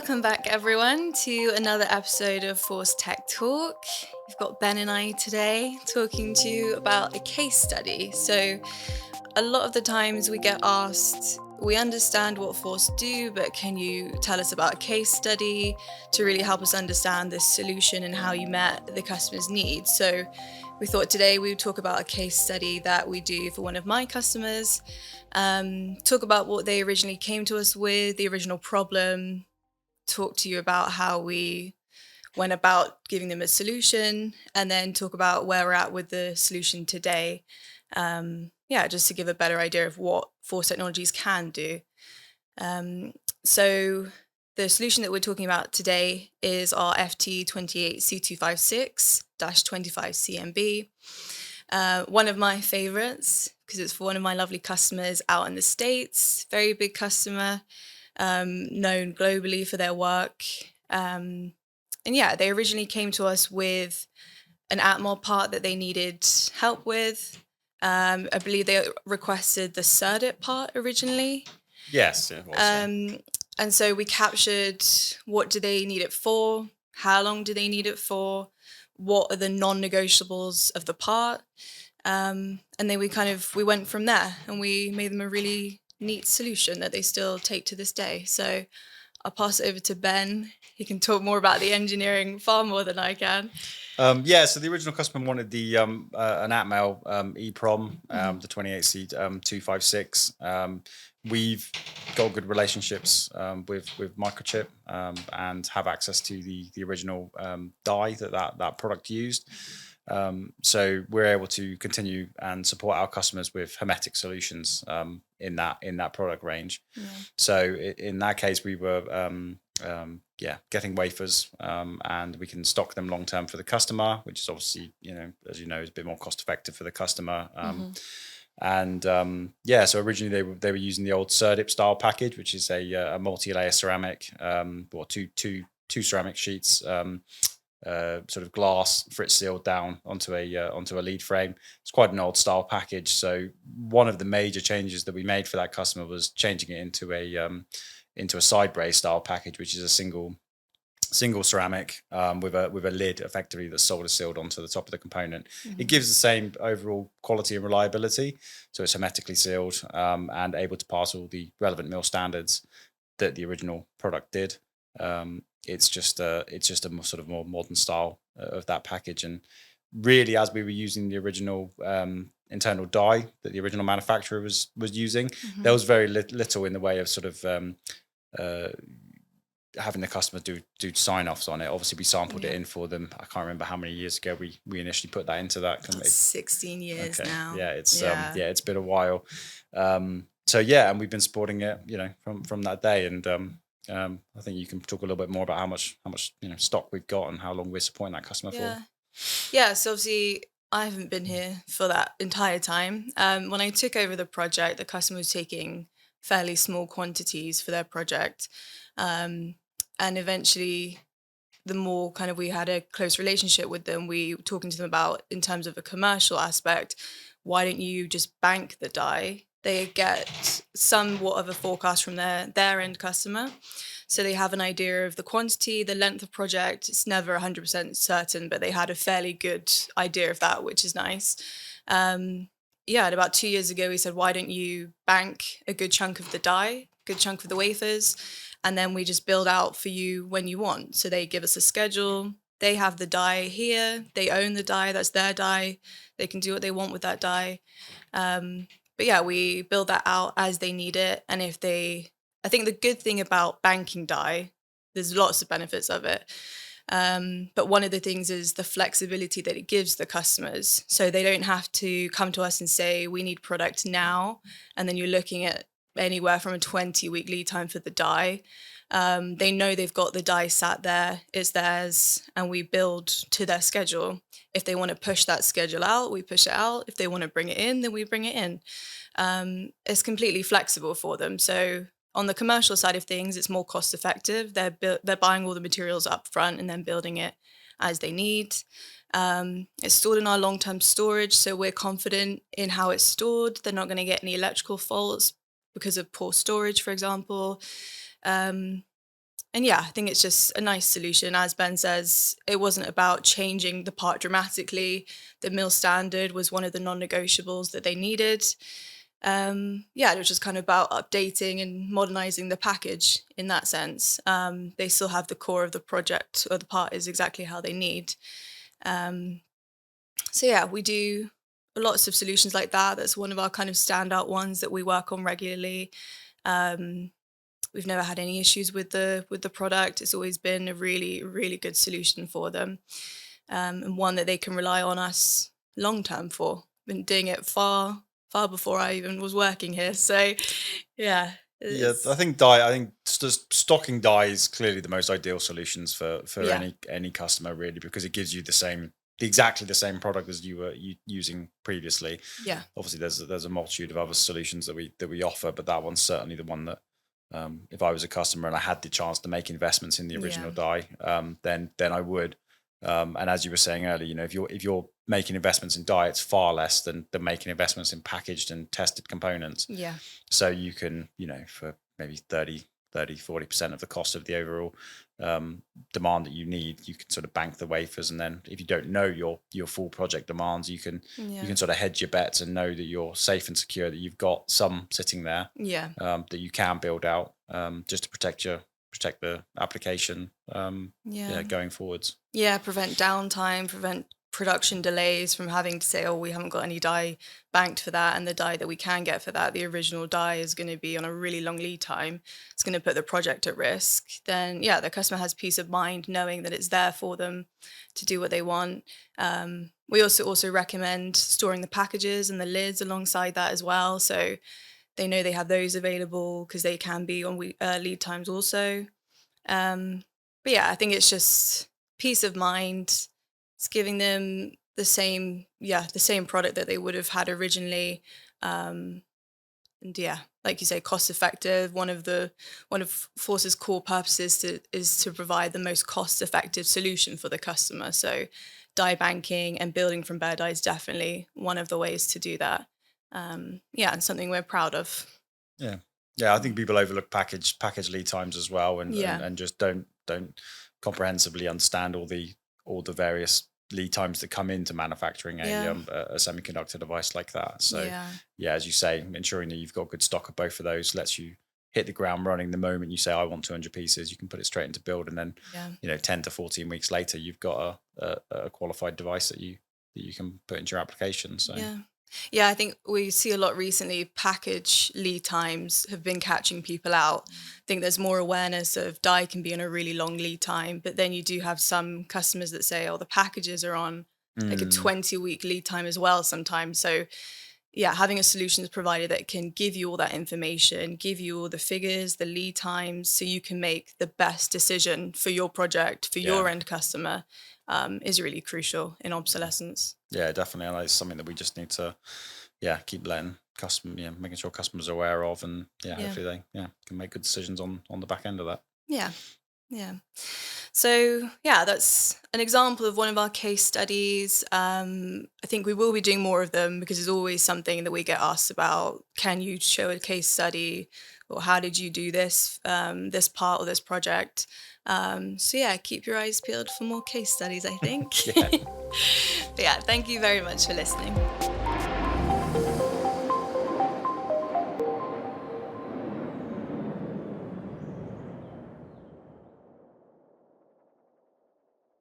Welcome back, everyone, to another episode of Force Tech Talk. You've got Ben and I today talking to you about a case study. So, a lot of the times we get asked, we understand what Force do, but can you tell us about a case study to really help us understand this solution and how you met the customer's needs? So, we thought today we would talk about a case study that we do for one of my customers, talk about what they originally came to us with, the original problem, talk to you about how we went about giving them a solution, and then talk about where we're at with the solution today. Just to give a better idea of what Force Technologies can do. So the solution that we're talking about today is our FT28C256-25 CMB. One of my favorites because it's for one of my lovely customers out in the States, very big customer, known globally for their work. They originally came to us with an Atmel part that they needed help with. I believe they requested the SERDIT part originally. Yes, it was. And so we captured what do they need it for, how long do they need it for, what are the non-negotiables of the part, and then we went from there and we made them a really neat solution that they still take to this day. So I'll pass it over to Ben. He can talk more about the engineering far more than I can. So the original customer wanted the an Atmel EEPROM, the 28C256. We've got good relationships with Microchip and have access to the original die that product used. So we're able to continue and support our customers with hermetic solutions in that product range. Yeah. So in that case, we were getting wafers and we can stock them long term for the customer, which is obviously, as you know, is a bit more cost effective for the customer. So originally they were using the old SERDIP style package, which is a multi-layer ceramic or two ceramic sheets. Sort of glass fritz sealed down onto a lead frame. It's quite an old style package. So one of the major changes that we made for that customer was changing it into a side brace style package, which is a single ceramic with a lid effectively that's solder sealed onto the top of the component. Mm-hmm. It gives the same overall quality and reliability, so it's hermetically sealed and able to pass all the relevant MIL standards that the original product did. It's just a sort of more modern style of that package, and really, as we were using the original internal die that the original manufacturer was using, mm-hmm. there was very little in the way of sort of having the customer do sign-offs on it. Obviously, we sampled it in for them. I can't remember how many years ago we initially put that into that. 16 years now. Yeah, it's been a while. And we've been supporting it, from that day. And I think you can talk a little bit more about how much stock we've got and how long we're supporting that customer for. Yeah. So obviously, I haven't been here for that entire time. When I took over the project, the customer was taking fairly small quantities for their project. And eventually, the more kind of we had a close relationship with them, we were talking to them about, in terms of a commercial aspect, why don't you just bank the die? They get somewhat of a forecast from their end customer. So they have an idea of the quantity, the length of project. It's never 100% certain, but they had a fairly good idea of that, which is nice. And about 2 years ago, we said, why don't you bank a good chunk of the die, good chunk of the wafers, and then we just build out for you when you want. So they give us a schedule. They have the die here. They own the die. That's their die. They can do what they want with that die. We build that out as they need it. And I think the good thing about banking die, there's lots of benefits of it. But one of the things is the flexibility that it gives the customers. So they don't have to come to us and say, we need product now. And then you're looking at anywhere from a 20-week lead time for the die. They know they've got the die sat there, it's theirs, and we build to their schedule. If they want to push that schedule out, we push it out. If they want to bring it in, then we bring it in. It's completely flexible for them. So on the commercial side of things, it's more cost effective. They're buying all the materials up front and then building it as they need. It's stored in our long-term storage, so we're confident in how it's stored. They're not going to get any electrical faults because of poor storage, for example. yeah, I think it's just a nice solution. As Ben says, it wasn't about changing the part dramatically. The mill standard was one of the non-negotiables that they needed. Yeah, it was just kind of about updating and modernizing the package in that sense. They still have the core of the project, or the part is exactly how they need. Um, so yeah, we do lots of solutions like that. That's one of our kind of standout ones that we work on regularly. Um, we've never had any issues with the product. It's always been a really, really good solution for them, and one that they can rely on us long term for. Been doing it far before I even was working here. So yeah, Yeah, I it's think dye. I think stocking dye is clearly the most ideal solutions for yeah, any customer, really, because it gives you exactly the same product as you were using previously. yeah, Obviously, there's a multitude of other solutions that we offer, but that one's certainly the one that, if I was a customer and I had the chance to make investments in the yeah, original dye, then I would. And as you were saying earlier, if you're making investments in dye, it's far less than making investments in packaged and tested components. yeah, So you can, for maybe 40% of the cost of the overall demand that you need, you can sort of bank the wafers. And then if you don't know your full project demands, you yeah, can sort of hedge your bets and know that you're safe and secure, that you've got some sitting there, yeah, that you can build out, just to protect the application, yeah. going forwards. Yeah, prevent downtime, prevent production delays from having to say, oh, we haven't got any dye banked for that. And the dye that we can get for that, the original dye, is going to be on a really long lead time. It's going to put the project at risk. Then, yeah, the customer has peace of mind knowing that it's there for them to do what they want. We also recommend storing the packages and the lids alongside that as well. So they know they have those available because they can be on lead times also. Um, but yeah, I think it's just peace of mind. It's giving them the same product that they would have had originally. Um, and yeah, like you say, cost effective. One of Force's core purposes is to provide the most cost effective solution for the customer. So die banking and building from bare die is definitely one of the ways to do that. Yeah, and something we're proud of. Yeah. Yeah, I think people overlook package lead times as well, and Yeah, just don't comprehensively understand all the various lead times that come into manufacturing yeah, a semiconductor device like that. So yeah, yeah, as you say, ensuring that you've got good stock of both of those lets you hit the ground running the moment you say, I want 200 pieces. You can put it straight into build, and then, yeah. 10 to 14 weeks later, you've got a qualified device that you can put into your application. So Yeah. Yeah, I think we see a lot recently, package lead times have been catching people out. I think there's more awareness of dye can be on a really long lead time, but then you do have some customers that say, oh, the packages are on like a mm, 20-week lead time as well sometimes. So yeah, having a solutions provider that can give you all that information, give you all the figures, the lead times, so you can make the best decision for your project, for yeah. your end customer, is really crucial in obsolescence. Yeah, definitely. And it's something that we just need to, keep letting making sure customers are aware of, and Yeah. hopefully they, can make good decisions on the back end of that. Yeah. Yeah. So, yeah, that's an example of one of our case studies. I think we will be doing more of them because there's always something that we get asked about. Can you show a case study, or how did you do this, this part or this project? So, yeah, keep your eyes peeled for more case studies, I think. Yeah. But yeah, thank you very much for listening.